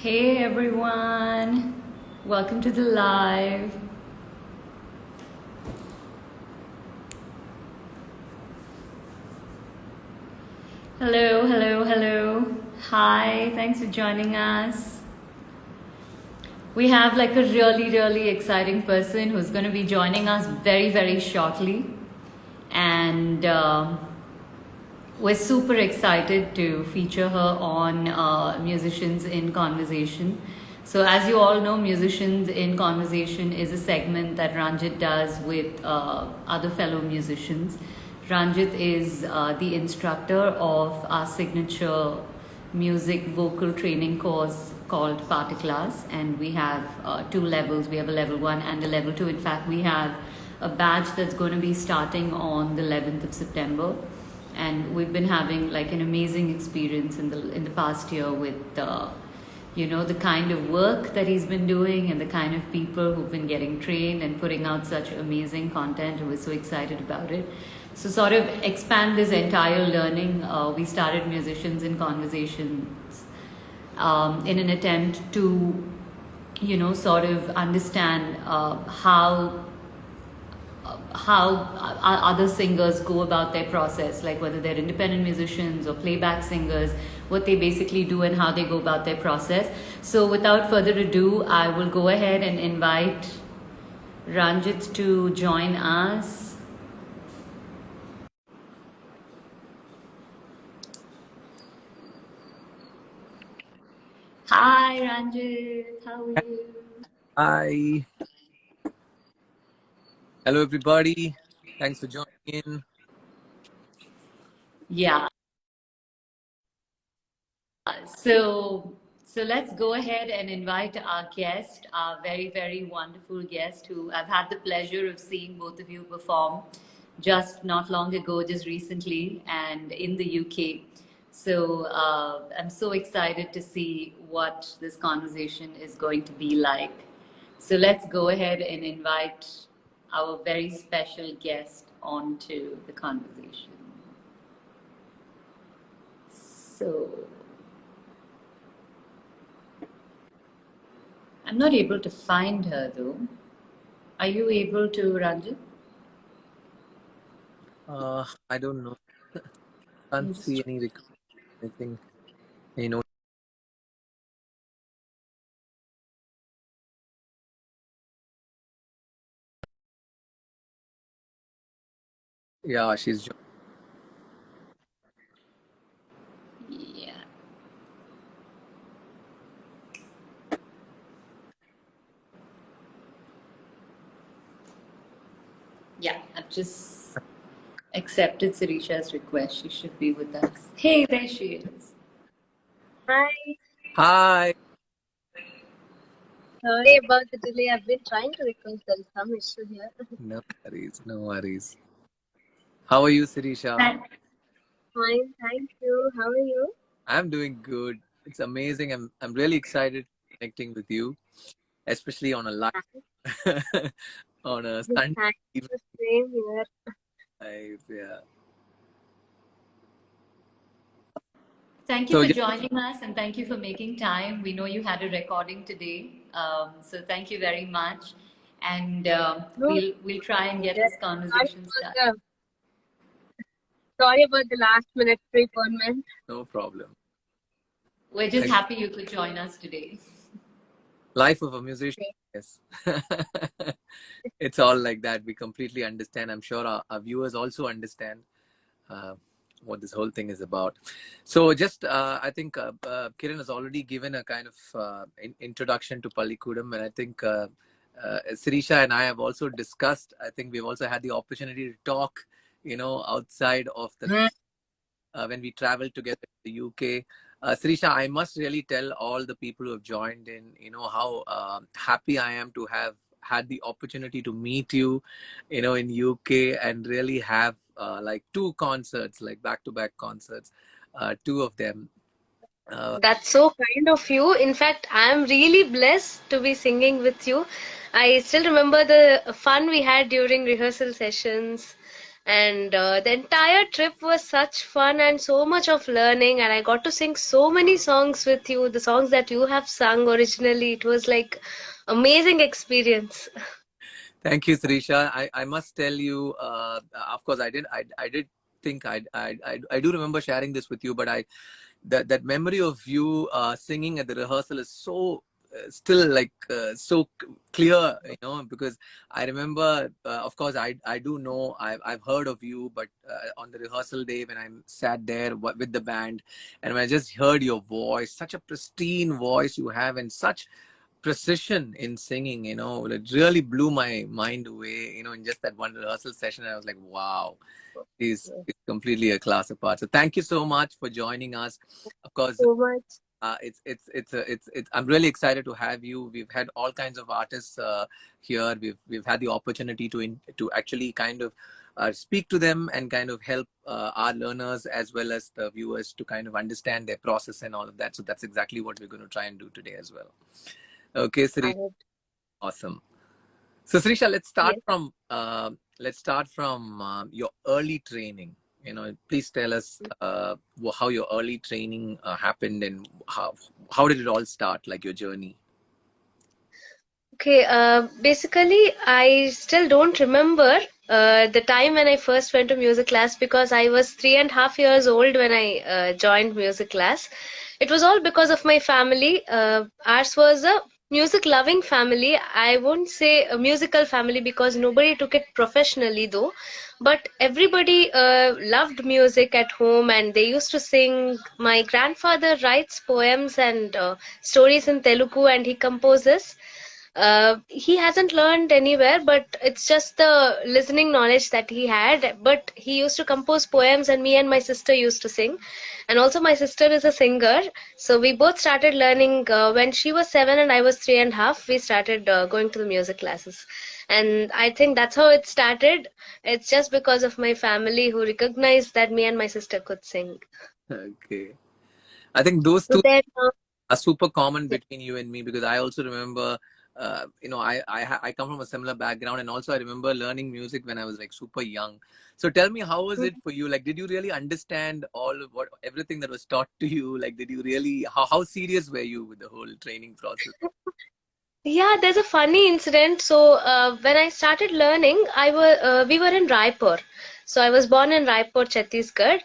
Hey everyone, welcome to the live. Hello, hello, hello. Hi, thanks for joining us. We have like a really exciting person who's going to be joining us very shortly. And we're super excited to feature her on Musicians in Conversation. So, as you all know, Musicians in Conversation is a segment that Ranjith does with other fellow musicians. Ranjith is the instructor of our signature music vocal training course called Party Class, and we have two levels. We have a level 1 and a level 2. In fact, we have a batch that's going to be starting on the 11th of September, and we've been having like an amazing experience in the past year with the kind of work that he's been doing and the kind of people who've been getting trained and putting out such amazing content, and we're so excited about it. So sort of expand this entire learning, we started Musicians in Conversations in an attempt to sort of understand how other singers go about their process, like whether they're independent musicians or playback singers, what they basically do and how they go about their process. So without further ado, I will go ahead and invite Ranjith to join us. Hi Ranjith, how are you? Hi. Hello, everybody. Thanks for joining in. Yeah. So let's go ahead and invite our guest, our very wonderful guest, who I've had the pleasure of seeing both of you perform just not long ago, just recently, and in the UK. So I'm so excited to see what this conversation is going to be like. So let's go ahead and invite our very special guest onto the conversation. So I'm not able to find her though. Are you able to, Ranjit? I don't know. Can't see any anything. You know. Yeah, she's. Yeah. Yeah, I've just accepted Sireesha's request. She should be with us. Hey, there she is. Hi. Hi. Sorry about the delay. I've been trying to request. There is some issue here. No worries. No worries. How are you, Sireesha? Fine, thank you. How are you? I'm doing good. It's amazing. I'm really excited connecting with you, especially on a live on a Sunday Thanks. evening. The same here. Yeah. Thank you So for yeah, joining us and thank you for making time. We know you had a recording today, so thank you very much. And No, we'll try and get yeah. this conversation started. Sorry about the last minute preponement. no problem. We're just Like, happy you could join us today. life of a musician. Yes. It's all like that. We completely understand. I'm sure our viewers also understand what this whole thing is about. So just, I think Kiran has already given a kind of introduction to Pallikudam, and I think Sireesha and I have also discussed, I think we've also had the opportunity to talk, outside of the, when we traveled together to the UK. Sireesha, I must really tell all the people who have joined in, how happy I am to have had the opportunity to meet you, in UK, and really have like two concerts, like back-to-back concerts, two of them. That's so kind of you. In fact, I'm really blessed to be singing with you. I still remember the fun we had during rehearsal sessions. And the entire trip was such fun and so much of learning, and I got to sing so many songs with you, the songs that you have sung originally. It was like amazing experience. Thank you, Sireesha. I must tell you, of course, I did think I do remember sharing this with you, but that memory of you singing at the rehearsal is so still like so clear, you know, because I remember, of course, I do know I've heard of you, but on the rehearsal day when I sat there with the band, and when I just heard your voice, such a pristine voice you have, and such precision in singing, you know, it really blew my mind away, you know, in just that one rehearsal session. I was like, wow, he's completely a class apart. So thank you so much for joining us. Of course, So much. I'm really excited to have you. We've had all kinds of artists here. We've had the opportunity to actually kind of speak to them and kind of help our learners as well as the viewers to kind of understand their process and all of that. So that's exactly what we're going to try and do today as well. Okay, I Sri, hope. awesome. So, Srisha, Yes. let's start from your early training. You know, please tell us how your early training happened, and how did it all start, like your journey. Okay, basically, I still don't remember the time when I first went to music class because I was 3.5 years old when I joined music class. It was all because of my family. Ours was a music loving family. I won't say a musical family because nobody took it professionally though, but everybody loved music at home and they used to sing. My grandfather writes poems and stories in Telugu and he composes. He hasn't learned anywhere, but it's just the listening knowledge that he had. But he used to compose poems, and me and my sister used to sing. And also, my sister is a singer, so we both started learning when she was 7 and I was 3.5. We started going to the music classes, and I think that's how it started. It's just because of my family who recognized that me and my sister could sing. Okay, I think those So two then, are super common yeah. between you and me, because I also remember, you know, I come from a similar background, and also I remember learning music when I was like super young. So tell me, how was it for you? Like, did you really understand all of everything that was taught to you? Like, did you really, how serious were you with the whole training process? Yeah, there's a funny incident. So when I started learning, we were in Raipur. So I was born in Raipur, Chhattisgarh.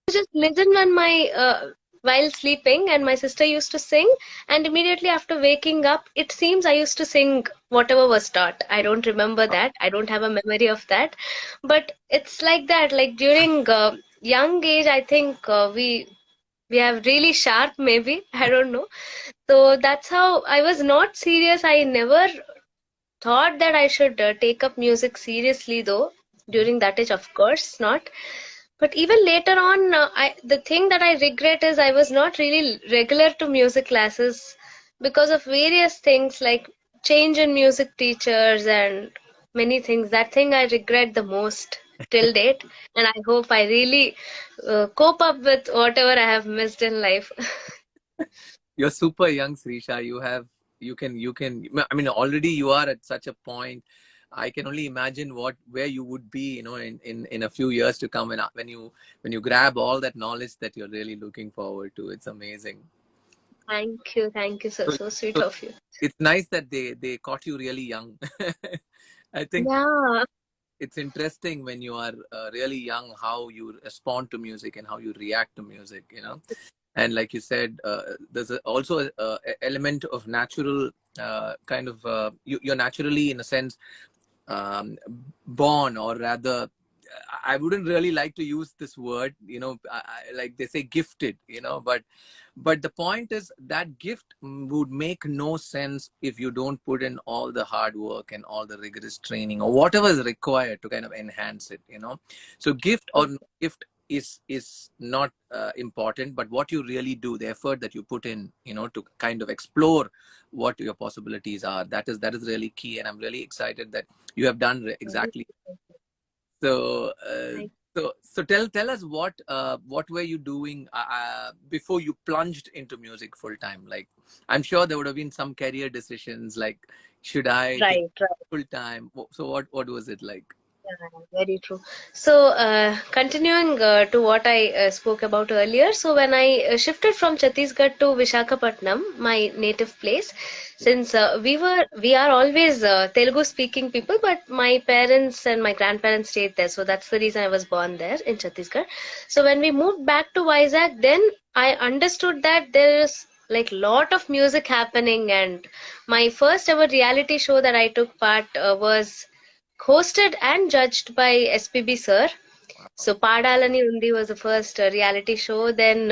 Just listen when my while sleeping, and my sister used to sing. And immediately after waking up, it seems I used to sing whatever was taught. I don't remember that. I don't have a memory of that. But it's like that. Like during young age, I think we have really sharp maybe. I don't know. So that's how I was not serious. I never thought that I should take up music seriously though. During that age, of course not. But even later on, the thing that I regret is I was not really regular to music classes because of various things like change in music teachers and many things. That thing I regret the most till date, and I hope I really cope up with whatever I have missed in life. You're super young, Srisha. You can, I mean, already you are at such a point. I can only imagine where you would be, you know, in a few years to come, and when you grab all that knowledge that you're really looking forward to. It's amazing. Thank you, so So, so sweet so of you. it's nice that they caught you really young. I think Yeah. it's interesting when you are really young how you respond to music and how you react to music, you know. And like you said, there's also a element of natural kind of you're naturally, in a sense, um, born, or rather, I wouldn't really like to use this word, you know, like they say gifted, you know, but the point is that gift would make no sense if you don't put in all the hard work and all the rigorous training or whatever is required to kind of enhance it, you know. So gift or no gift, is not important, but what you really do, the effort that you put in, to kind of explore what your possibilities are, that is really key. And I'm really excited that you have done exactly. So tell us what were you doing before you plunged into music full time? Like, I'm sure there would have been some career decisions, like, should I take Right, right. full time? So what was it like? Yeah, very true. So, continuing to what I spoke about earlier, so when I shifted from Chhattisgarh to Vishakhapatnam, my native place, since we are always Telugu speaking people, but my parents and my grandparents stayed there, so that's the reason I was born there in Chhattisgarh. So when we moved back to Vizag, then I understood that there is like lot of music happening, and my first ever reality show that I took part was hosted and judged by SPB sir. So Padalani Undi was the first reality show. Then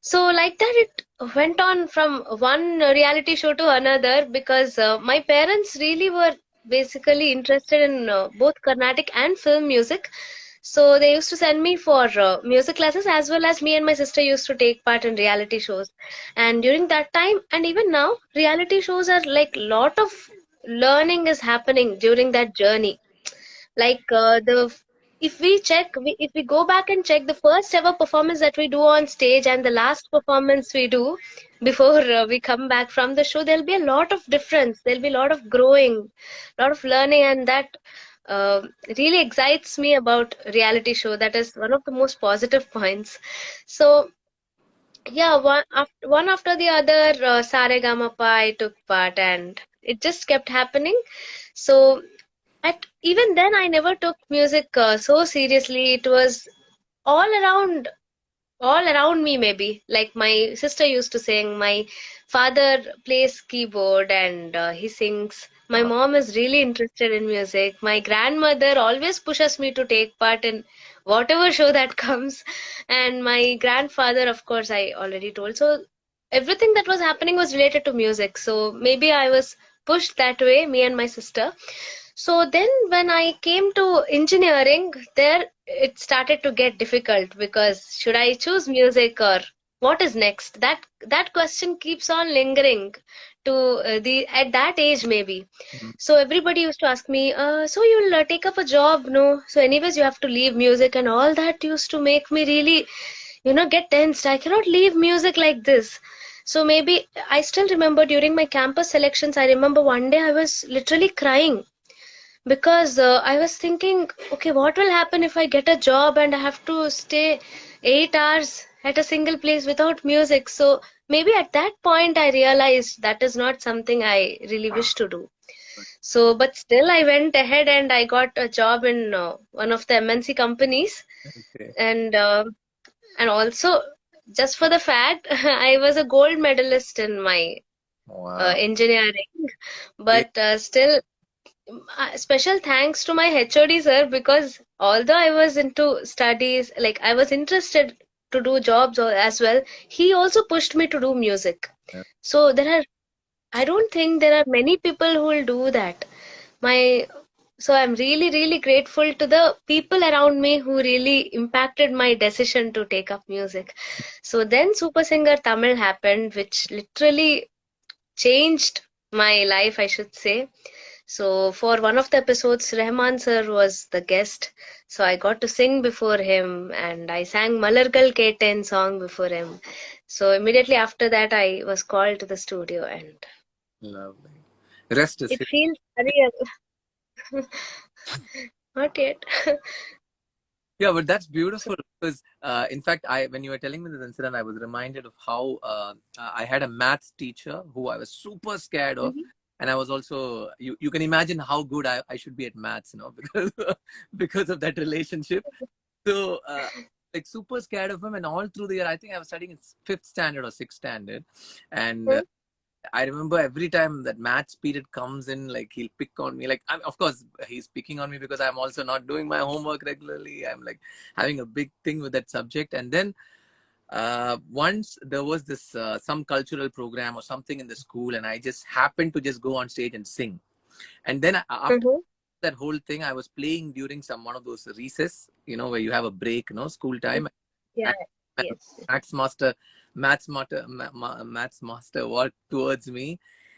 so like that it went on from one reality show to another, because my parents really were basically interested in both Carnatic and film music. So they used to send me for music classes, as well as me and my sister used to take part in reality shows. And during that time, and even now, reality shows are like lot of learning is happening during that journey. Like the if we check, if we go back and check the first ever performance that we do on stage and the last performance we do before we come back from the show, there'll be a lot of difference. There'll be a lot of growing, a lot of learning, and that uh, really excites me about reality show. That is one of the most positive points. So yeah, one after the other, Saregamapa I took part, and it just kept happening. So at even then I never took music so seriously. It was all around all around me, maybe. Like my sister used to sing, my father plays keyboard and he sings. My Wow. mom is really interested in music. My grandmother always pushes me to take part in whatever show that comes. And my grandfather, of course, I already told. So everything that was happening was related to music. So maybe I was pushed that way, me and my sister. So then when I came to engineering, there it started to get difficult, because should I choose music or what is next? That question keeps on lingering to the at that age maybe. Mhm. So everybody used to ask me, so you'll take up a job, no? So anyways, you have to leave music, and all that used to make me really, get tensed. I cannot leave music like this. So maybe I still remember during my campus selections, I remember one day I was literally crying, because I was thinking, okay, what will happen if I get a job and I have to stay 8 hours at a single place without music? So maybe at that point I realized that is not something I really wish to do. So, but still, I went ahead and I got a job in one of the MNC companies, Okay. and also just for the fact, I was a gold medalist in my Wow. engineering, Great. but still special thanks to my HOD sir, because although I was into studies, like I was interested to do jobs as well, he also pushed me to do music. Yeah. So I don't think there are many people who will do that. My, so I'm really, really grateful to the people around me who really impacted my decision to take up music. So then Super Singer Tamil happened, which literally changed my life, I should say. So for one of the episodes, Rahman sir was the guest. So I got to sing before him, and I sang Malargal K10 song before him. So immediately after that, I was called to the studio, and Lovely. Rest is it history. feels surreal. Not yet. Yeah, but that's beautiful because, in fact, when you were telling me this incident, I was reminded of how I had a maths teacher who I was super scared of, Mhm. and I was also you can imagine how good I should be at maths, because because of that relationship. So, like super scared of him, and all through the year, I think I was studying in fifth standard or sixth standard, and I remember every time that maths period comes in, like he'll pick on me. Like, of course, he's picking on me because I'm also not doing my homework regularly. I'm like having a big thing with that subject. And then once there was this some cultural program or something in the school, and I just happened to just go on stage and sing. And then after Mhm. that whole thing I was playing during one of those recess, where you have a break, school time. Yeah. And Yes. maths master, maths master walked towards me,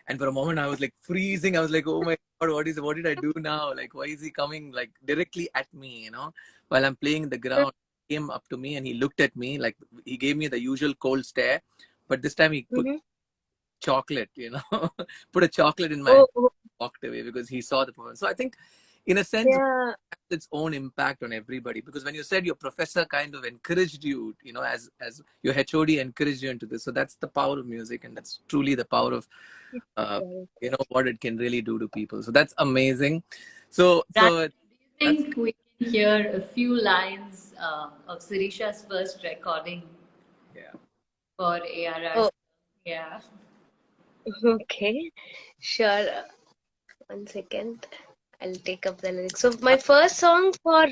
and for a moment I was like freezing. I was like, oh my god, what did I do now? Like, why is he coming like directly at me? While I'm playing in the ground, he came up to me and he looked at me like he gave me the usual cold stare, but this time he put Mm-hmm. chocolate, put a chocolate in my hand, Oh, walked away because he saw the performance. So I think, in a sense, yeah. its own impact on everybody, because when you said your professor kind of encouraged you, as your HOD encouraged you into this, so that's the power of music, and that's truly the power of uh, what it can really do to people. So that's amazing. So That, so do you that's think we can hear a few lines of Sirisha's first recording yeah. for ARR? Oh, Yeah. okay. Sure. 1 second. I'll take up the lyrics. So my first song for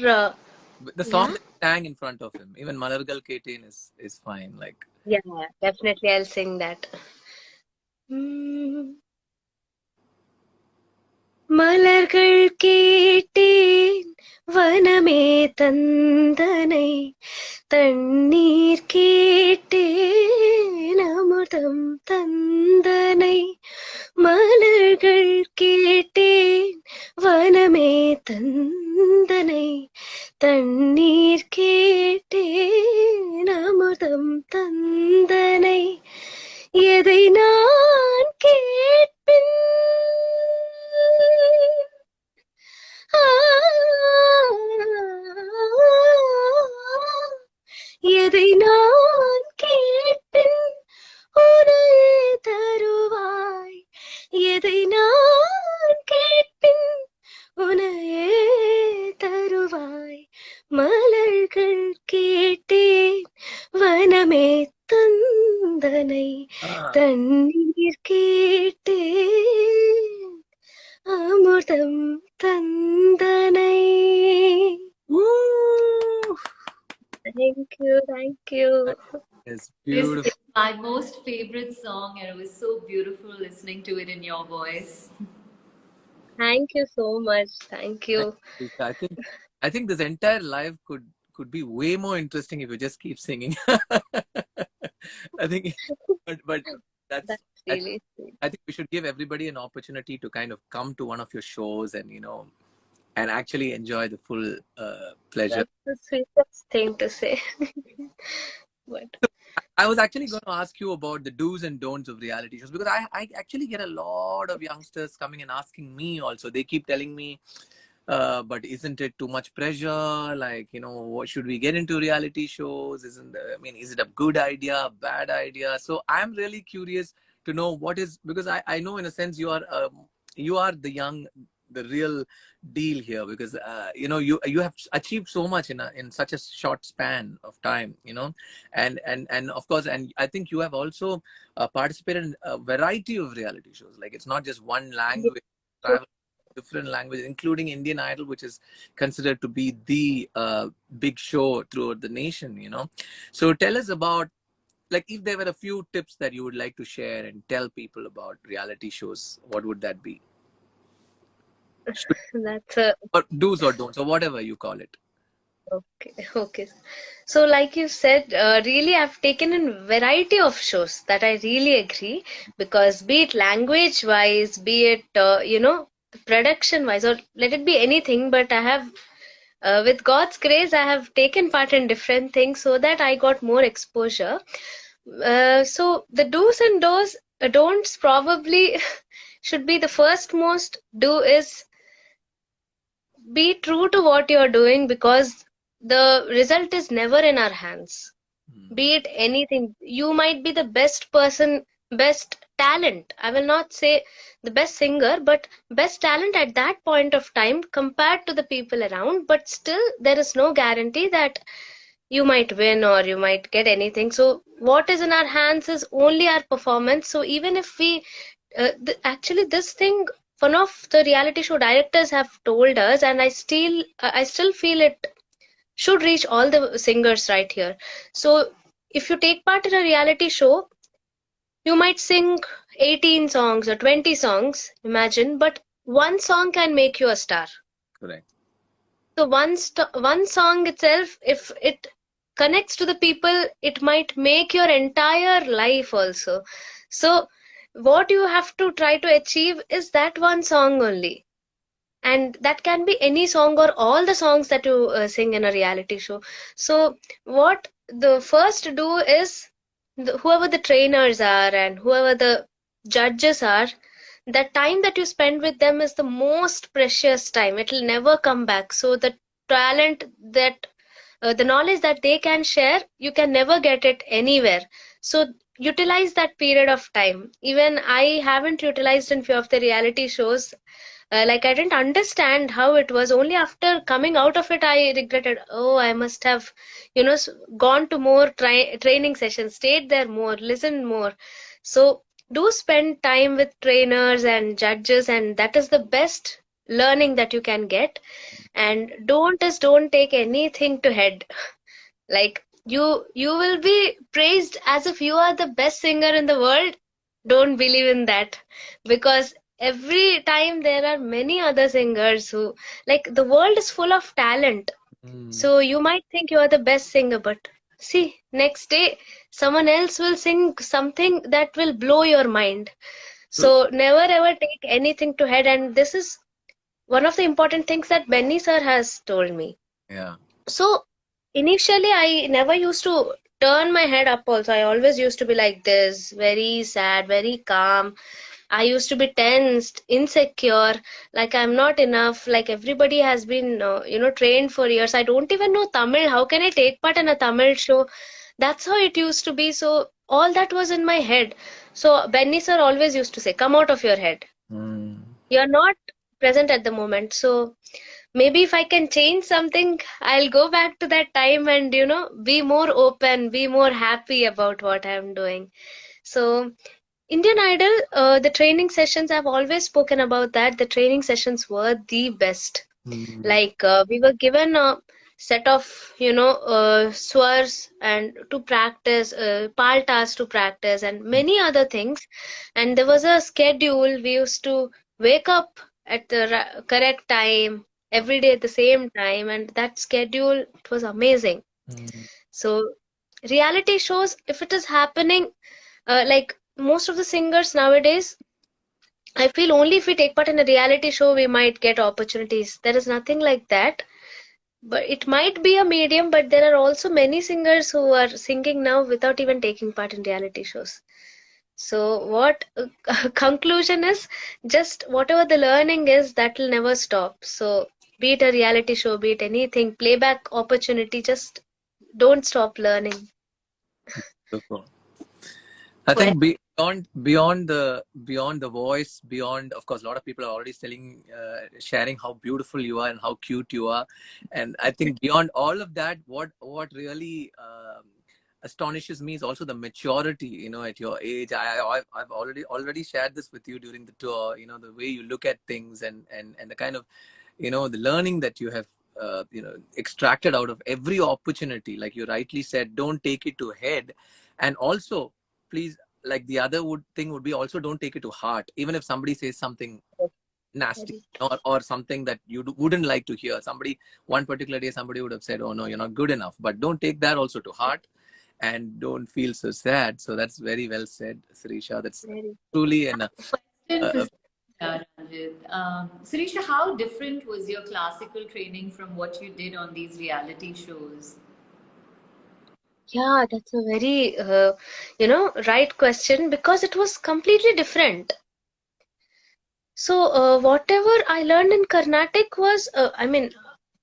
The song yeah, that sang in front of him, even Malargal Ketain is fine. Like yeah, definitely I'll sing that. Hmm. மலர்கள் கேட்டேன் வனமே தந்தனை தண்ணீர் கேட்டேன் அமுதம் தந்தனை மலர்கள் கேட்டேன் வனமே தந்தனை தண்ணீர் கேட்டேன் அமுதம் தந்தனை எதை நான் கேட்பின் ஆ, எதை நான் கேட்பின் உனையே தருவாய் எதை நான் கேட்பின் உனையே தருவாய் மலர்கள் கேட்டேன் வனமே தந்தனை தண்ணீர் கேட்டேன் அமுதம் தந்தனை. woo, Thank you, thank you. it's This beautiful. is my most favorite song, and it was so beautiful listening to it in your voice. Thank you so much. Thank you. I think this entire live could be way more interesting if you just keep singing. I think, but that's That's I, really sweet. I think we should give everybody an opportunity to kind of come to one of your shows and and actually enjoy the full pleasure. That's the sweetest thing to say. But I was actually going to ask you about the do's and don'ts of reality shows, because I actually get a lot of youngsters coming and asking me also. They keep telling me, but isn't it too much pressure? Like, what should we get into reality shows? Is it a good idea, a bad idea? So I'm really curious to know what is, because I know in a sense you are the real deal here, because you have achieved so much in such a short span of time, and of course, and I think you have also participated in a variety of reality shows. Like, it's not just one language, travel different languages, including Indian Idol, which is considered to be the big show throughout the nation. So tell us about, like, if there were a few tips that you would like to share and tell people about reality shows, what would that be? that's a Or do's or don'ts, or whatever you call it. okay. Okay. So, like you said, really, I've taken in variety of shows that I really agree, because be it language wise, be it production wise, or let it be anything, but I have. With God's grace, I have taken part in different things so that I got more exposure. So the do's and don'ts probably should be the first most do is be true to what you're doing, because the result is never in our hands. Be it anything, you might be the best person, best talent. I will not say the best singer, but best talent at that point of time compared to the people around. But still, there is no guarantee that you might win or you might get anything. So, what is in our hands is only our performance. So, even if we actually, this thing, one of the reality show directors have told us, and I still feel it should reach all the singers right here. So if you take part in a reality show, you might sing 18 songs or 20 songs, imagine, but one song can make you a star. Correct. So one song itself, if it connects to the people, it might make your entire life also. So what you have to try to achieve is that one song only. And that can be any song or all the songs that you sing in a reality show. So what the first do is, whoever the trainers are and whoever the judges are, the time that you spend with them is the most precious time. It will never come back. So the talent that the knowledge that they can share, you can never get it anywhere. So utilize that period of time. Even I haven't utilized in few of the reality shows. Like I didn't understand how it was. Only after coming out of it, I regretted. Oh, I must have, gone to more training sessions, stayed there more, listened more. So do spend time with trainers and judges, and that is the best learning that you can get. And don't take anything to head. Like you will be praised as if you are the best singer in the world. Don't believe in that, because every time there are many other singers who, like, the world is full of talent. Mm. So you might think you are the best singer, but see, next day someone else will sing something that will blow your mind. True. So never ever take anything to head. And this is one of the important things that Benny sir has told me. Yeah. So initially, I never used to turn my head up also. I always used to be like this, very sad, very calm. I used to be tensed, insecure, like I'm not enough, like everybody has been, trained for years. I don't even know Tamil. How can I take part in a Tamil show? That's how it used to be. So all that was in my head. So Benny sir always used to say, come out of your head. Mm. You're not present at the moment. So maybe if I can change something, I'll go back to that time and, be more open, be more happy about what I'm doing. So Indian Idol, the training sessions, I've always spoken about that. The training sessions were the best. Mm. Like we were given a set of, swars and to practice, paltas to practice, and many other things. And there was a schedule. We used to wake up at the correct time every day at the same time, and that schedule, it was amazing. Mm. So reality shows, if it is happening, like most of the singers nowadays, I feel only if we take part in a reality show we might get opportunities. There is nothing like that. But it might be a medium, but there are also many singers who are singing now without even taking part in reality shows. So what conclusion is, just whatever the learning is, that will never stop. So be it a reality show, be it anything, playback opportunity, just don't stop learning. Super. I Well, think beyond the voice, beyond, of course, a lot of people are already sharing how beautiful you are and how cute you are, and I think beyond all of that, what really astonishes me is also the maturity. At your age, I've already shared this with you during the tour. The way you look at things, and the kind of the learning that you have extracted out of every opportunity. Like you rightly said, don't take it to head, and also, please, like the other thing would be, also don't take it to heart, even if somebody says something nasty, Very or something that you wouldn't like to hear. One particular day, somebody would have said, oh no, you're not good enough, but don't take that also to heart, and don't feel so sad. So that's very well said, Sireesha. That's very. truly question for uh, Ranjith. Sireesha, how different was your classical training from what you did on these reality shows? Yeah, that's a very, right question, because it was completely different. So, whatever I learned in Carnatic was, I mean,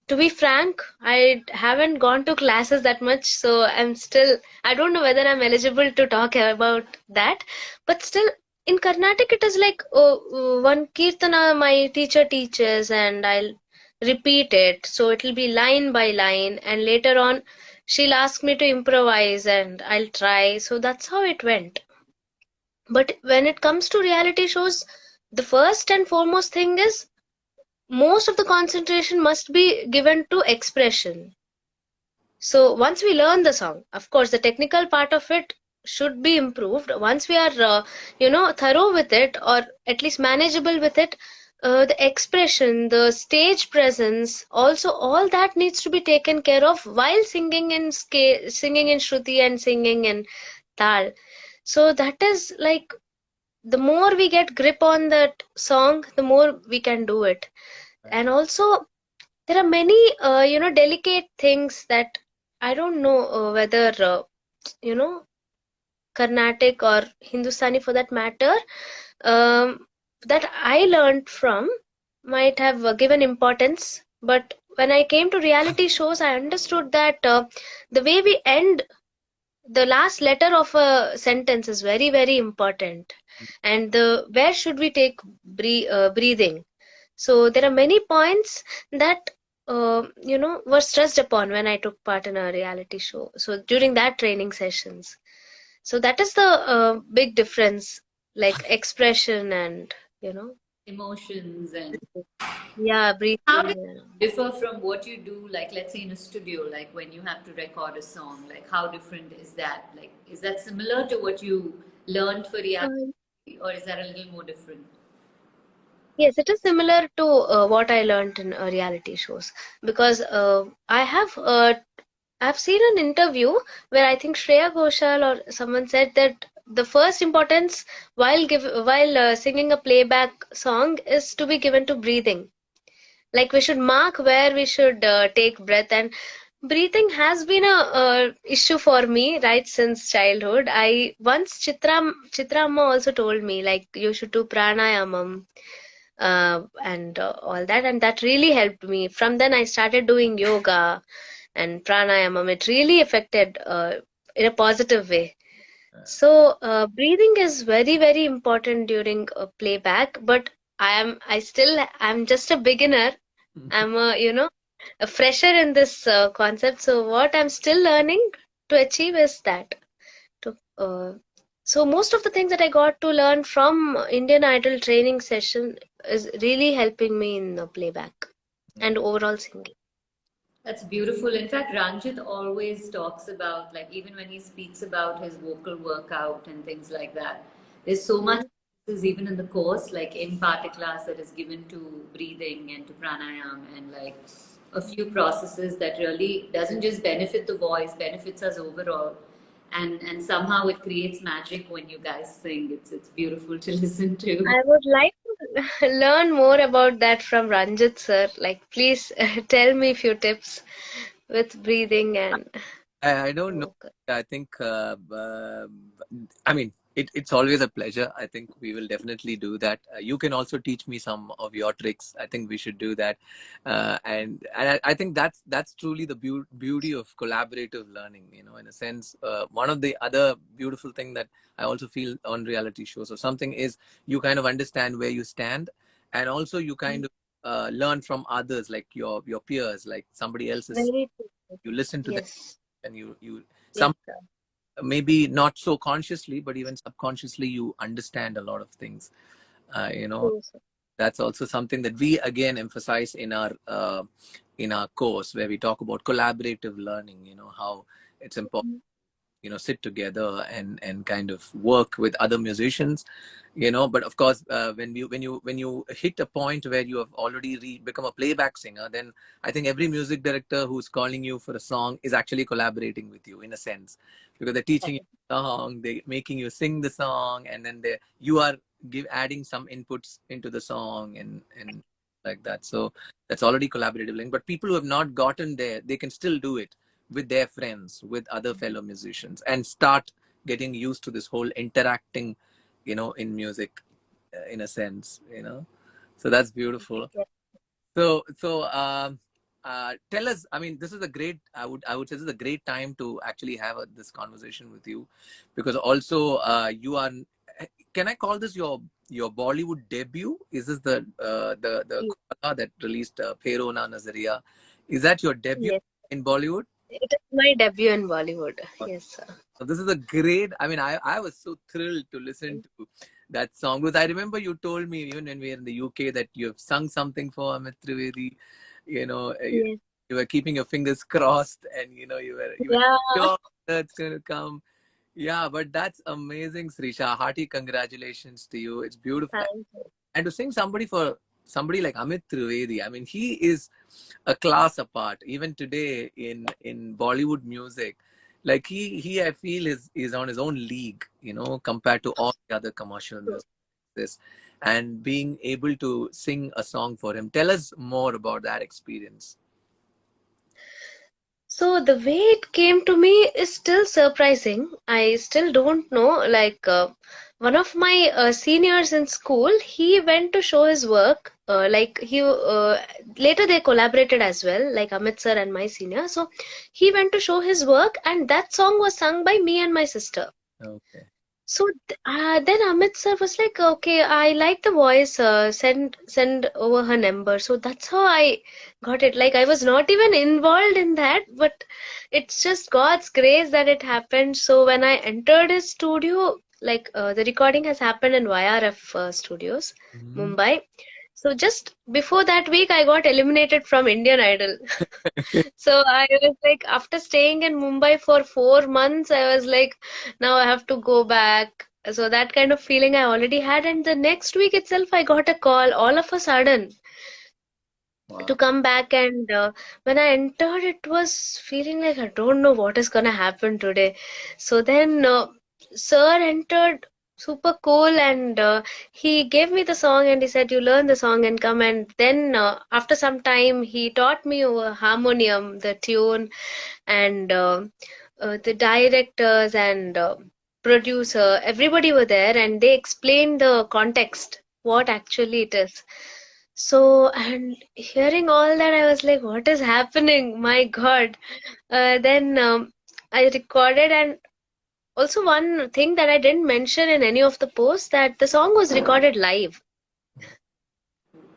to be frank, I haven't gone to classes that much, so I don't know whether I'm eligible to talk about that. But still, in Carnatic, it is like one Kirtana my teacher teaches, and I'll repeat it. So it'll be line by line, and later on, she'll ask me to improvise, and I'll try. So that's how it went. But when it comes to reality shows, the first and foremost thing is most of the concentration must be given to expression. So once we learn the song, of course, the technical part of it should be improved. Once we are, thorough with it, or at least manageable with it, the expression, the stage presence, also all that needs to be taken care of while singing in singing in Shruti and singing in Tal. So that is like, the more we get grip on that song, the more we can do it. And also there are many delicate things that I don't know whether you know Carnatic or Hindustani for that matter, that I learned from, might have given importance. But when I came to reality shows, I understood that the way we end the last letter of a sentence is very, very important. And the where should we take breathing? So there are many points that were stressed upon when I took part in a reality show. So during that training sessions, so that is the big difference, like expression and Emotions and yeah, how does breathing. it differ from what you do, like let's say in a studio, like when you have to record a song, like how different is that? Like, is that similar to what you learned for Uh, reality, or is that a little more different? yes, it is similar to what I learned in reality shows, because I've seen an interview where I think Shreya Ghoshal or someone said that the first importance while singing a playback song is to be given to breathing. Like we should mark where we should take breath, and breathing has been a issue for me right since childhood. I once Chitra Amma also told me like you should do pranayamam and all that, and that really helped me. From then I started doing yoga and pranayamam. It really affected in a positive way. So breathing is very, very important during playback. But I'm just a beginner. I'm a fresher in this concept. So what I'm still learning to achieve is that. To, so most of the things that I got to learn from Indian Idol training session is really helping me in the playback and overall singing. That's beautiful. In fact, Ranjit always talks about, like, even when he speaks about his vocal workout and things like that, there's so much Mhm. is even in the course, like in part class that is given to breathing and to pranayam and like a few processes that really doesn't just benefit the voice, benefits us overall. And somehow it creates magic when you guys sing. It's beautiful to listen to. I would like to learn more about that from Ranjit sir. Like, please tell me a few tips with breathing and I don't know. vocal. I think, I mean, it's always a pleasure. I think we will definitely do that. You can also teach me some of your tricks. I think we should do that. And I think that's truly the beauty of collaborative learning, in a sense. One of the other beautiful thing that I also feel on reality shows or something is you kind of understand where you stand, and also you kind of learn from others, like your peers, like somebody else's. Very true. You listen to them, Yes. and you Yes, some sir. maybe not so consciously, but even subconsciously you understand a lot of things. True, sir. That's also something that we again emphasize in our course, where we talk about collaborative learning, how it's important, Mhm. sit together and kind of work with other musicians, but of course, when you hit a point where you have already become a playback singer, then I think every music director who's calling you for a song is actually collaborating with you in a sense, because they're teaching you the song, they're making you sing the song, and then you are adding some inputs into the song and like that. So that's already collaborative link, but people who have not gotten there, they can still do it with their friends, with other fellow musicians, and start getting used to this whole interacting, in music, in a sense, So that's beautiful. Yes. So tell us. I mean, this is a great. I would say this is a great time to actually have this conversation with you, because also you are. Can I call this your Bollywood debut? Is this the Yes. Koala that released Perona Nazaria? Is that your debut Yes. in Bollywood? It is my debut in Bollywood. Yes, sir. So this is a great. I mean, I was so thrilled to listen to that song, because I remember you told me even when we were in the UK that you have sung something for Amit Trivedi. You know, Yes. you were keeping your fingers crossed, and you were Yeah. sure that's gonna come. Yeah, but that's amazing, Srisha. Hearty congratulations to you. It's beautiful, Thank you. and to sing somebody for somebody like Amit Trivedi, I mean, he is a class apart. Even today in Bollywood music, like he I feel is on his own league, compared to all the other commercial music. This and being able to sing a song for him. Tell us more about that experience. So the way it came to me is still surprising. I still don't know. Like one of my seniors in school, he went to show his work. Like he later they collaborated as well, like Amit sir and my senior. So he went to show his work, and that song was sung by me and my sister. Okay. So then Amit sir was like, okay, I like the voice. Send over her number. So that's how I got it. Like I was not even involved in that, but it's just God's grace that it happened. So when I entered his studio, like the recording has happened in YRF Studios, Mhm. Mumbai. So just before that week, I got eliminated from Indian Idol. So I was like, after staying in Mumbai for 4 months, I was like, now I have to go back. So that kind of feeling I already had. And the next week itself, I got a call all of a sudden to Wow. come back. And when I entered, it was feeling like I don't know what is gonna happen today. So then Sir entered super cool, and he gave me the song and he said, you learn the song and come. And then after some time, he taught me over harmonium, the tune, and the directors and producer, everybody were there, and they explained the context, what actually it is. So, and hearing all that, I was like, what is happening? My God. Then I recorded, and also one thing that I didn't mention in any of the posts, that the song was recorded live.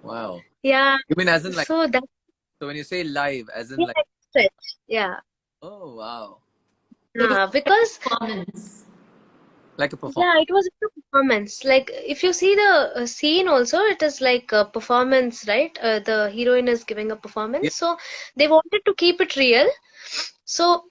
Wow. Yeah. You mean as in like, So that, so when you say live, as in yeah, like, like stretch. Yeah. oh wow, So it was Because a performance. like a performance. yeah, it was a performance. Like if you see the scene also, it is like a performance, right? The heroine is giving a Yeah. performance. So they wanted to keep it real. So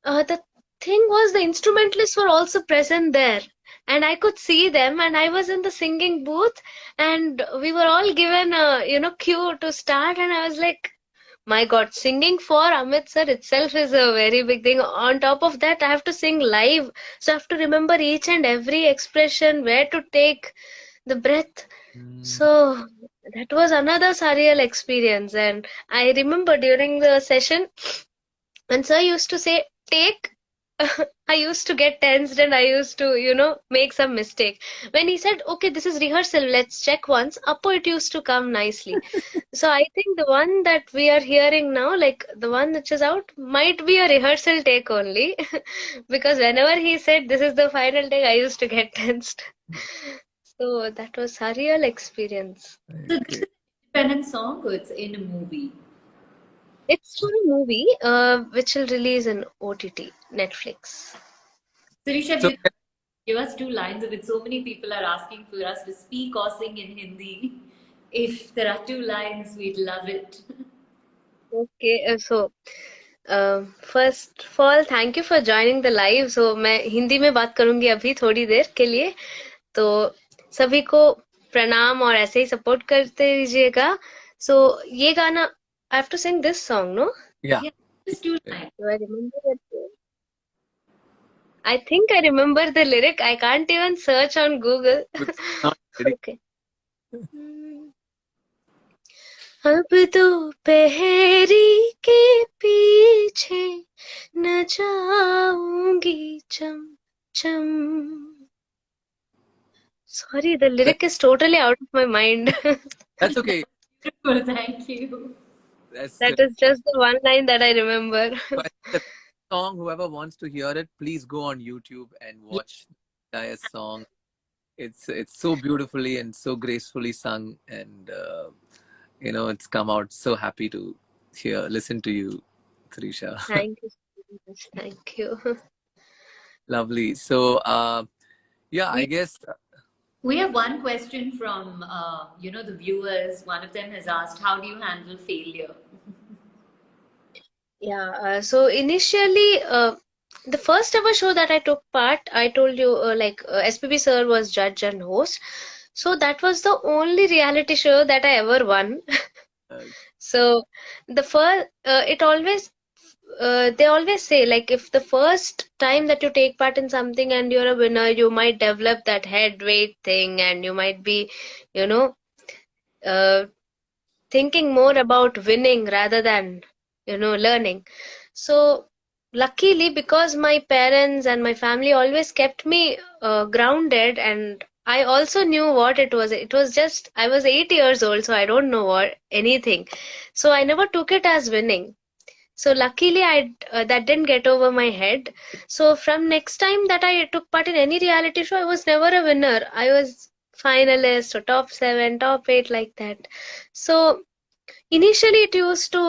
the thing was the instrumentalists were also present there. And I could see them, and I was in the singing booth, and we were all given a cue to start, and I was like, my God, singing for Amit sir itself is a very big thing. On top of that, I have to sing live. So I have to remember each and every expression, where to take the breath. Mm. So that was another surreal experience. And I remember during the session, when sir used to say, take, I used to get tensed, and I used to, make some mistake. When he said, okay, this is rehearsal, let's check once, Appo, it used to come nicely. So I think the one that we are hearing now, like the one which is out, might be a rehearsal take only. Because whenever he said this is the final take, I used to get tensed. So that was a real experience. So this Okay. is an independent song or it's in a movie? It's for a movie which will release in OTT, Netflix. Sirisha, So give us two lines of it. So many people are asking for us to speak or sing in Hindi. If there are two lines, we'd love it. Okay, so first of all thank you for joining the live. So मैं हिंदी में बात करूंगी अभी थोड़ी देर के लिए. तो सभी को प्रणाम, और ऐसे ही सपोर्ट करते रहिएगा. सो ये गाना, I have to sing this song, no? yeah. Yeah, just two lines. Do I remember it? I think I remember the lyric. I can't even search on Google. Because it's not very- Okay. अब दोपहरी के पीछे न जाऊंगी चम चम. Sorry, the lyric is totally out of my mind. That's okay. Beautiful, thank you. That's That is just the one line that I remember. so I think the song. Whoever wants to hear it, please go on YouTube and watch the entire song. It's so beautifully and so gracefully sung, and it's come out. So happy to listen to you, Trisha. Thank you so much. Thank you. Lovely. So yeah, I guess We have one question from the viewers. One of them has asked, "How do you handle failure?" Yeah, so initially, the first ever show that I took part, I told you, SPB sir was judge and host. So that was the only reality show that I ever won. Uh, So the first, they always say, like, if the first time that you take part in something and you're a winner, you might develop that head weight thing, and you might be, you know, uh, thinking more about winning rather than, learning. So luckily, because my parents and my family always kept me grounded, and I also knew what it was. It was just, I was 8 years old, so I don't know what anything. So I never took it as winning. So luckily, I that didn't get over my head. So from next time that I took part in any reality show, I was never a winner. I was finalist or top 7, top 8, like that. So initially, it used to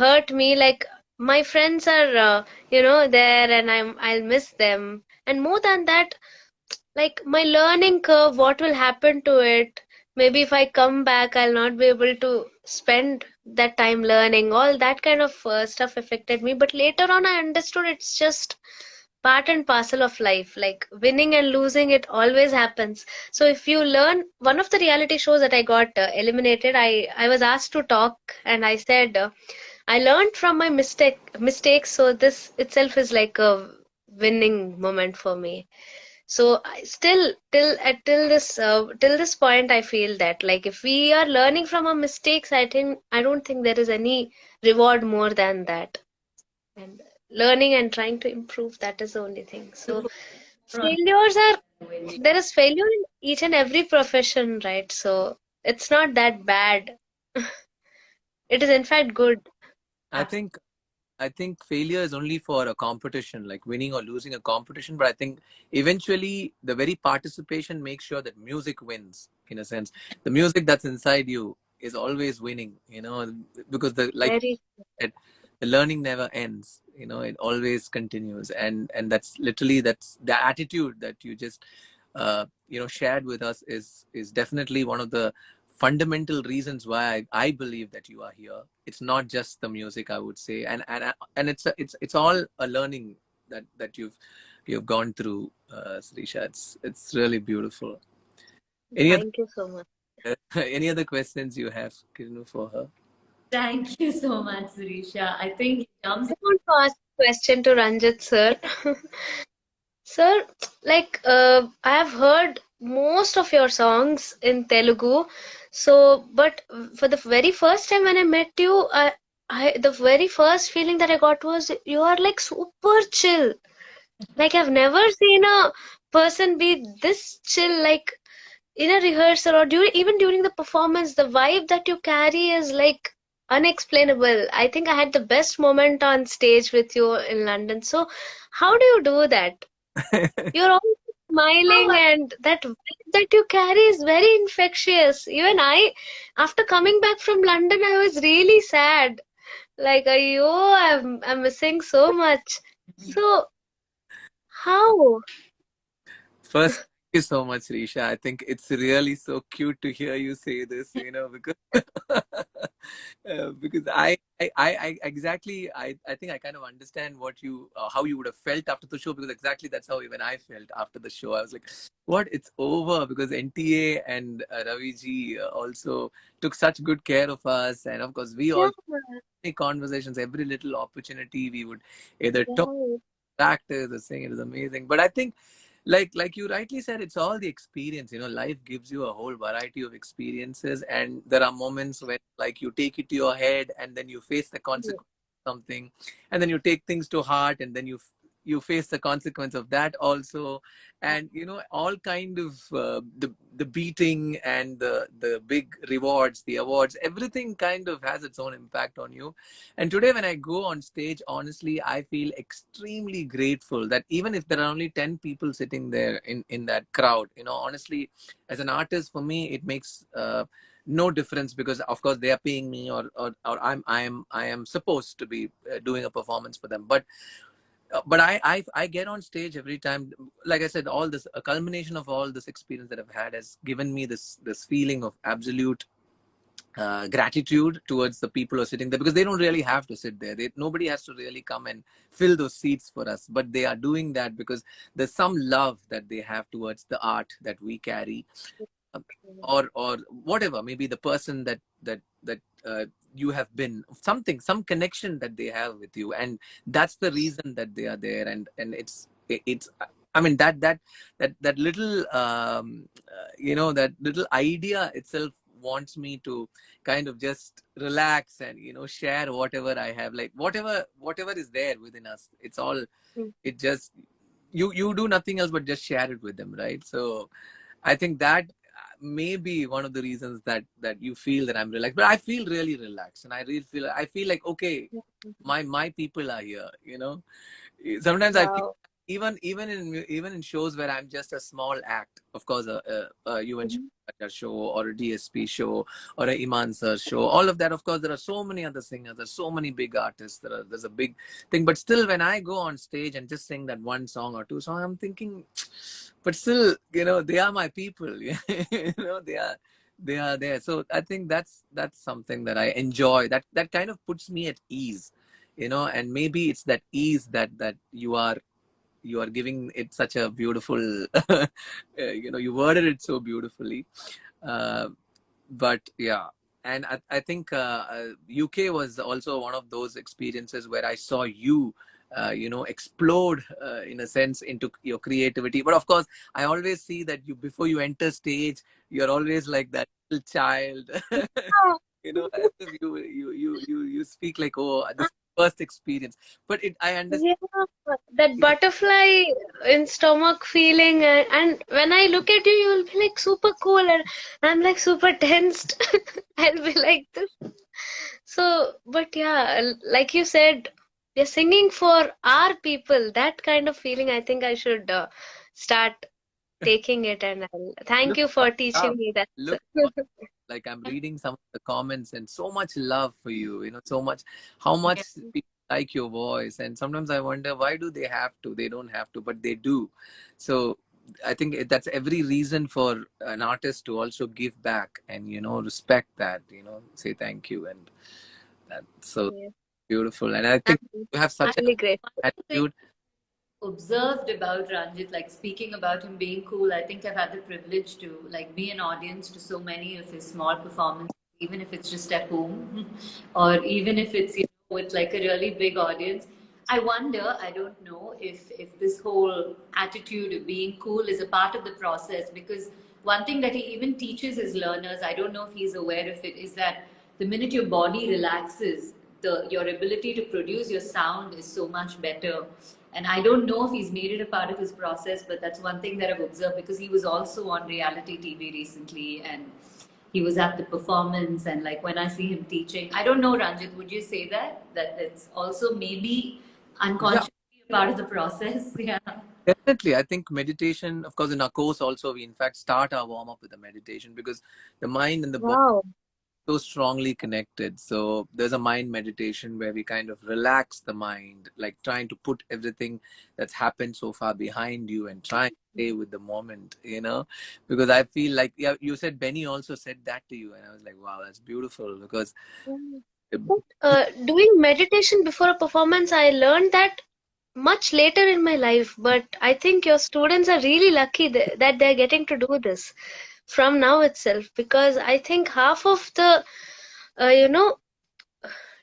hurt me. Like, my friends are, there, and I'll miss them. And more than that, like, my learning curve, what will happen to it? Maybe if I come back, I'll not be able to spend that time learning. All that kind of stuff affected me. But later on, I understood it's just part and parcel of life. Like, winning and losing, it always happens. So if you learn, one of the reality shows that I got eliminated, I was asked to talk, and I said, I learned from my mistakes. So this itself is like a winning moment for me. So I still, till this point, I feel that, like, if we are learning from our mistakes, I don't think there is any reward more than that. And learning and trying to improve, that is the only thing. So failures are, there is failure in each and every profession, right? So it's not that bad. It is in fact good. I think I think failure is only for a competition, like winning or losing a competition. But I think eventually the very participation makes sure that music wins. In a sense, the music that's inside you is always winning. Because like Very. you said, the learning never ends. It always continues, and that's the attitude that you just shared with us is definitely one of the fundamental reasons why I believe that you are here. It's not just the music, I would say, and it's all a learning that you've gone through, Sireesha. It's really beautiful. Any other Thank you so much. any other questions you have, Kirnu, for her? Thank you so much, Sireesha. I think it comes. I want to ask a question to Ranjit sir. Sir, like, I have heard most of your songs in Telugu. So, but for the very first time when I met you, the very first feeling that I got was you are like super chill. Like, I've never seen a person be this chill. Like, in a rehearsal or even during the performance, the vibe that you carry is like unexplainable. I think I had the best moment on stage with you in London. So, how do you do that? You're always smiling, and that vibe that you carry is very infectious. Even I, after coming back from London, I was really sad. Like, I'm missing so much. So, how? First, thank you so much, Risha. I think it's really so cute to hear you say this, because because I exactly I think I kind of understand what how you would have felt after the show, because exactly that's how even I felt after the show. I was like, what? It's over, because NTA and Ravi ji also took such good care of us, and of course we Yeah, all conversations, every little opportunity we would either talk right. actors or sing. It was amazing. But I think, like you rightly said, it's all the experience. Life gives you a whole variety of experiences, and there are moments when, like, you take it to your head, and then you face the Yeah. consequence of something, and then you take things to heart, and then you face the consequence of that also. And all kind of the beating and the big rewards, the awards, everything kind of has its own impact on you. And today, when I go on stage, honestly, I feel extremely grateful that even if there are only 10 people sitting there in that crowd, honestly, as an artist, for me, it makes no difference, because of course they are paying me, or I am supposed to be doing a performance for them. But I get on stage every time. Like I said, all this, a culmination of all this experience that I've had has given me this feeling of absolute gratitude towards the people who are sitting there, because they don't really have to sit there. Nobody has to really come and fill those seats for us, but they are doing that because there's some love that they have towards the art that we carry. or whatever, maybe the person that you have been, something, some connection that they have with you, and that's the reason that they are there. And it's I mean, that little that little idea itself wants me to kind of just relax and share whatever I have, like whatever is there within us. It's all, it just, you do nothing else but just share it with them, right? So I think that may be one of the reasons that you feel that I'm relaxed. But I feel really relaxed, and I feel like, okay, my people are here. Sometimes I feel, Wow. even in shows where I'm just a small act. Of course, a UN show or a DSP show or a Iman Sir show. All of that. Of course, there are so many other singers. There's so many big artists. There's a big thing. But still, when I go on stage and just sing that one song or two songs, I'm thinking, but still, they are my people. They are there. So I think that's something that I enjoy. That kind of puts me at ease. And maybe it's that ease that you are giving it such a beautiful you worded it so beautifully. uh, but yeah, and I think UK was also one of those experiences where I saw you explode in a sense into your creativity. But of course, I always see that you, before you enter stage, you're always like that little child. As if you speak like, oh, this first experience. But I understand. Yeah, that butterfly in stomach feeling, and when I look at you, you'll be like super cool, and I'm like super tensed. I'll be like this. So, but yeah, like you said, we're singing for our people. That kind of feeling, I think I should start taking it, and thank Look you what for teaching love. me that. Look what, like, I'm reading some of the comments, and so much love for you. So much, how much people like your voice. And sometimes I wonder, why do they have to? They don't have to, but they do. So I think that's every reason for an artist to also give back and respect that. Say thank you, and that's so Yeah, beautiful. And I think I'm you have such an really great. attitude. Observed about Ranjit, like speaking about him being cool, I think I've had the privilege to like be an audience to so many of his small performances, even if it's just at home, or even if it's with like a really big audience. I wonder, I don't know if this whole attitude of being cool is a part of the process, because one thing that he even teaches his learners, I don't know if he's aware of it, is that the minute your body relaxes, your ability to produce your sound is so much better. And I don't know if he's made it a part of his process, but that's one thing that I've observed, because he was also on reality TV recently, and he was at the performance. And like when I see him teaching, I don't know, Ranjit, would you say that it's also maybe Yeah, unconsciously a part of the process? Yeah. definitely. I think meditation, of course, in our course also, we in fact start our warm up with a meditation, because the mind and the body Wow. so strongly connected. So there's a mind meditation where we kind of relax the mind, like trying to put everything that's happened so far behind you and try and stay with the moment, because I feel like, yeah, you said Benny also said that to you, and I was like, wow, that's beautiful. Because But doing meditation before a performance, I learned that much later in my life. But I think your students are really lucky that they're getting to do this from now itself, because I think half of the, you know,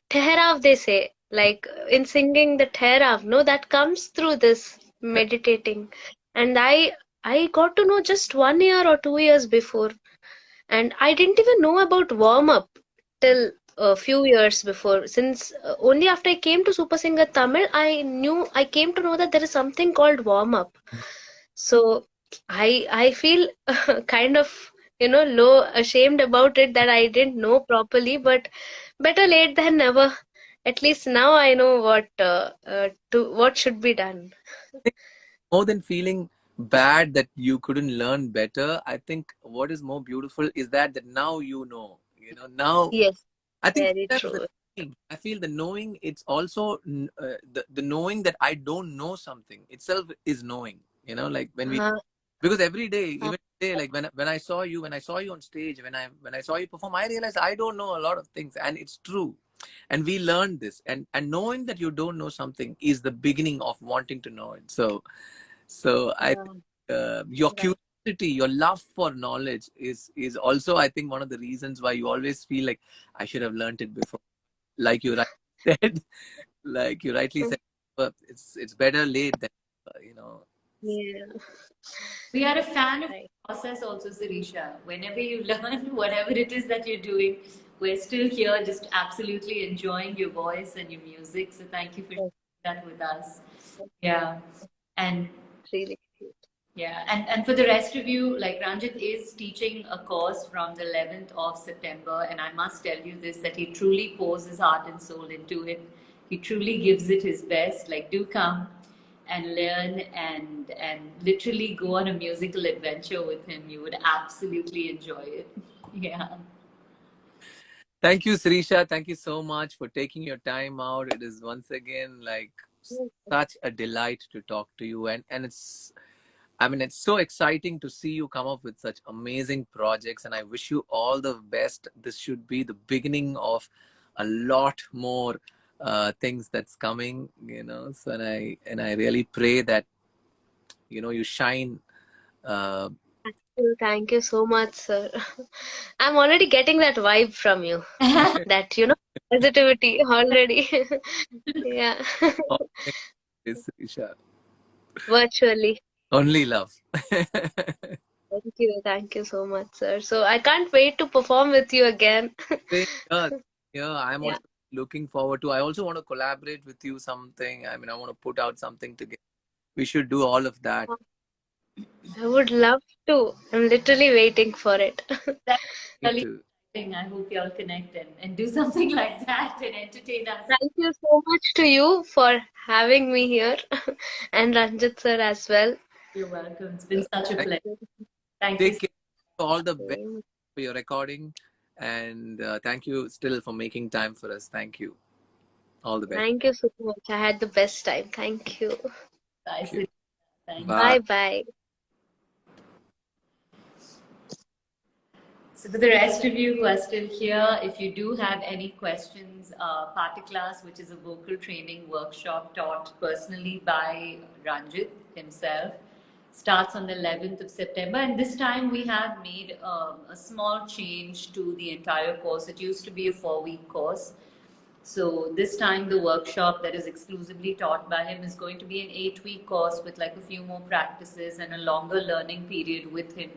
Tehrav they say, like in singing the Tehrav, no, that comes through this meditating. And I got to know just 1 year or 2 years before. And I didn't even know about warm up till a few years before. Since only after I came to Super Singer Tamil, I came to know that there is something called warm up. So I feel kind of low ashamed about it that I didn't know properly, but better late than never. At least now I know what should be done. more than feeling bad that you couldn't learn better, I think what is more beautiful is that now now. Yes, I think very sometimes true. I feel the knowing, it's also the knowing that I don't know something itself is knowing. Like when we, Uh, because every day, uh, even today, like when I saw you, on stage, when I saw you perform, I realized I don't know a lot of things, and it's true. And we learned this, and knowing that you don't know something is the beginning of wanting to know it. So I uh, your right. your love for knowledge is also, I think, one of the reasons why you always feel like I should have learned it before. Like you rightly said, like you rightly said, it's better late than you know. Yeah, We are a fan of the right. process also, Sireesha. Whenever you learn whatever it is that you're doing, we're still here just absolutely enjoying your voice and your music. So thank you for That's sharing that with us. Yeah. And really great. yeah, and for the rest of you, like Ranjith is teaching a course from the 11th of September, and I must tell you this that he truly pours his heart and soul into it. He truly gives it his best. Like, do come and learn and literally go on a musical adventure with him. You would absolutely enjoy it. Yeah. Thank you, Sirisha. Thank you so much for taking your time out. It is once again like such a delight to talk to you, and it's, I mean, it's so exciting to see you come up with such amazing projects, and I wish you all the best. This should be the beginning of a lot more things that's coming, you know. So, and I really pray that you shine. Uh, Thank you so much, sir. I'm already getting that vibe from you. That, positivity already. Yeah, all things, Isha. virtually. Only love. Thank you. Thank you so much, sir. So I can't wait to perform with you again. Same here. Yeah, I'm Yeah, also looking forward to. I also want to collaborate with you something. I mean, I want to put out something together. We should do all of that. I would love to. I'm literally waiting for it. That's Me really too. exciting. I hope you all connect and do something like that and entertain us. Thank you so much to you for having me here and Ranjit sir as well. You're welcome. It's been such a pleasure. Thank Thank you. Take care. All the best you. for your recording, and thank you still for making time for us. Thank you. All the best. Thank you so much. I had the best time. Thank you. Bye, Thank you. Sid. Thank you. Bye. Bye bye. So for the rest of you who are still here, if you do have any questions, Party Class, which is a vocal training workshop taught personally by Ranjit himself, starts on the 11th of September. And this time we have made a small change to the entire course. It used to be a 4-week course. So this time the workshop that is exclusively taught by him is going to be an 8-week course with like a few more practices and a longer learning period with him,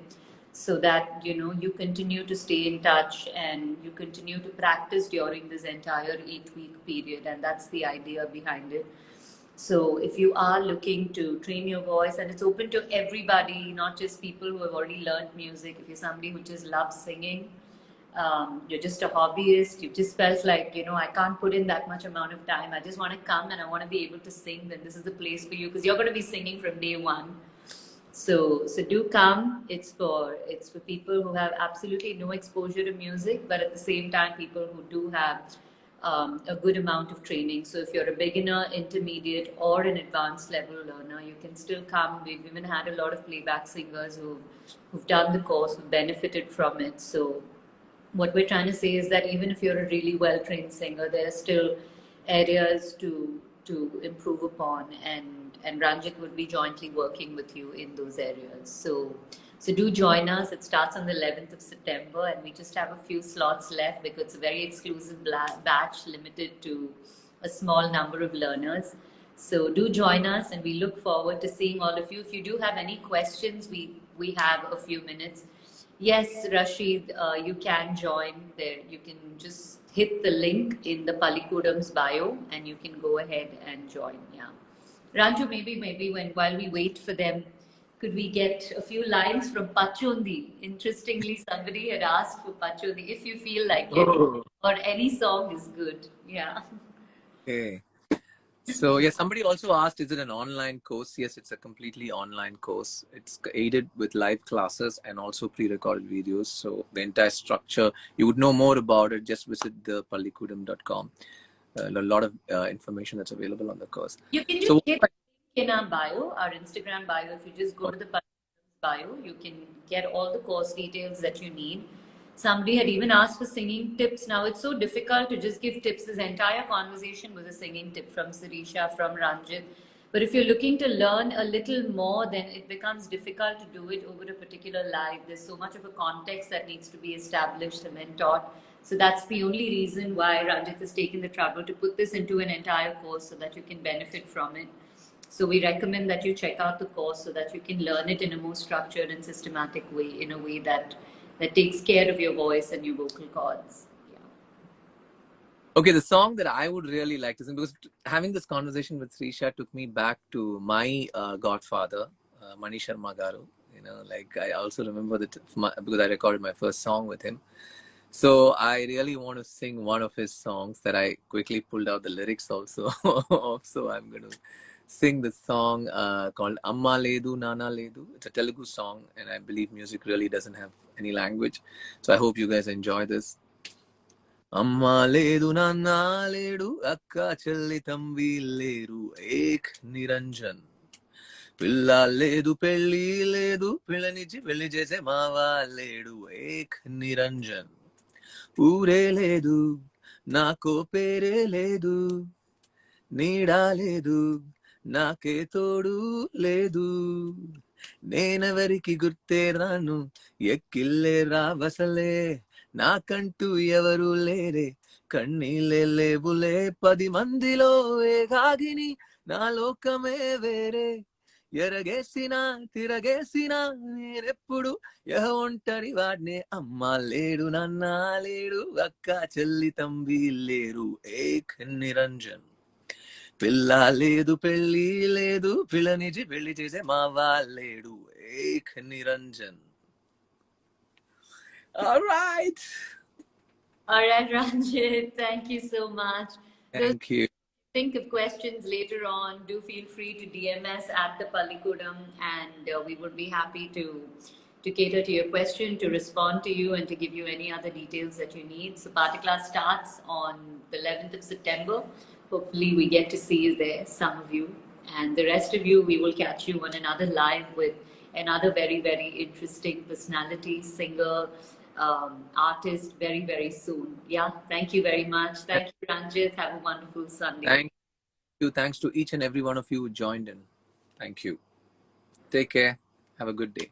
so that you continue to stay in touch and you continue to practice during this entire 8-week period, and that's the idea behind it. So if you are looking to train your voice, and it's open to everybody, not just people who have already learned music. If you're somebody who just loves singing, you're just a hobbyist, you just felt like, I can't put in that much amount of time, I just want to come and I want to be able to sing, then this is the place for you, because you're going to be singing from day one. So do come. It's for people who have absolutely no exposure to music, but at the same time, people who do have a good amount of training. So if you're a beginner, intermediate, or an advanced level learner, you can still come. We've even had a lot of playback singers who've done the course, who've benefited from it. So what we're trying to say is that even if you're a really well trained singer, there are still areas to improve upon, and Ranjit would be jointly working with you in those areas. So do join us. It starts on the 11th of September, and we just have a few slots left because it's a very exclusive batch limited to a small number of learners. So do join us, and we look forward to seeing all of you. If you do have any questions, we have a few minutes. Yes, Rashid, you can join there. You can just hit the link in the Palikudam's bio and you can go ahead and join. Yeah. Ranju, maybe while we wait for them, could we get a few lines from Pachundi? Interestingly, somebody had asked for Pachundi, if you feel like it, Oh. or any song is good. Yeah. Okay. So yeah, somebody also asked, is it an online course? Yes, it's a completely online course. It's aided with live classes and also pre-recorded videos. So the entire structure, you would know more about it, just visit the pallikudam.com. A lot of information that's available on the course. You can just So hit the link in our bio, our Instagram bio. If you just go to the bio, you can get all the course details that you need. Somebody had even asked for singing tips. Now it's so difficult to just give tips. This entire conversation was a singing tip from Sireesha, from Ranjit. But if you're looking to learn a little more, then it becomes difficult to do it over a particular live. There's so much of a context that needs to be established and then taught. So that's the only reason why Ranjith has taken the trouble to put this into an entire course so that you can benefit from it. So we recommend that you check out the course so that you can learn it in a more structured and systematic way, in a way that takes care of your voice and your vocal cords. Okay, the song that I would really like to sing, because having this conversation with Sireesha took me back to my godfather, Mani Sharma Garu. You know, like I also remember that because I recorded my first song with him. So I really want to sing one of his songs that I quickly pulled out the lyrics also of. So I'm going to sing the song called Amma Ledu Nana Ledu. It's a Telugu song, and I believe music really doesn't have any language. So I hope you guys enjoy this. అమ్మా లేదు నాన్న లేడు అక్క చెల్లి తంబి లేరు ఏక్ నిరంజన్ పిల్ల లేదు పెళ్ళి లేదు పిల్లనిచ్చి పెళ్లి చేసే మావా లేడు ఏక్ నిరంజన్ ఊరే లేదు నాకో పేరే లేదు నీడా లేదు నాకే తోడు లేదు నేనెవరికి గుర్తే రాను ఎక్కిల్లే రావసలే నాకంటూ ఎవరు లేరే కన్నీళ్ళే లేవులే 10 మందిలో ఏకాగిని నా లోకమే వేరే ఎరగేసినా తిరగేసినా నేనెప్పుడు ఒంటరి వాడినే అమ్మ లేడు నాన్న లేడు అక్క చెల్లి తంబి లేరు ఏక్ నిరంజన్ పిల్ల లేదు పెళ్ళి లేదు పిల్లనిచి పెళ్లి చేసే మావా లేడు ఏక్ Niranjan. All right. All right, Ranjit, thank you so much. Thank you. Think of questions later on, do feel free to DM us at the Pallikudam, and we would be happy to cater to your question, to respond to you, and to give you any other details that you need. So Party Class starts on the 11th of September. Hopefully we get to see you there, some of you. And the rest of you, we will catch you on another live with another very, very interesting personality, singer, artist very, very soon. Yeah, thank you very much. Thank you, Ranjit. Have a wonderful Sunday. Thank you. Thanks to each and every one of you who joined in. Thank you. Take care. Have a good day.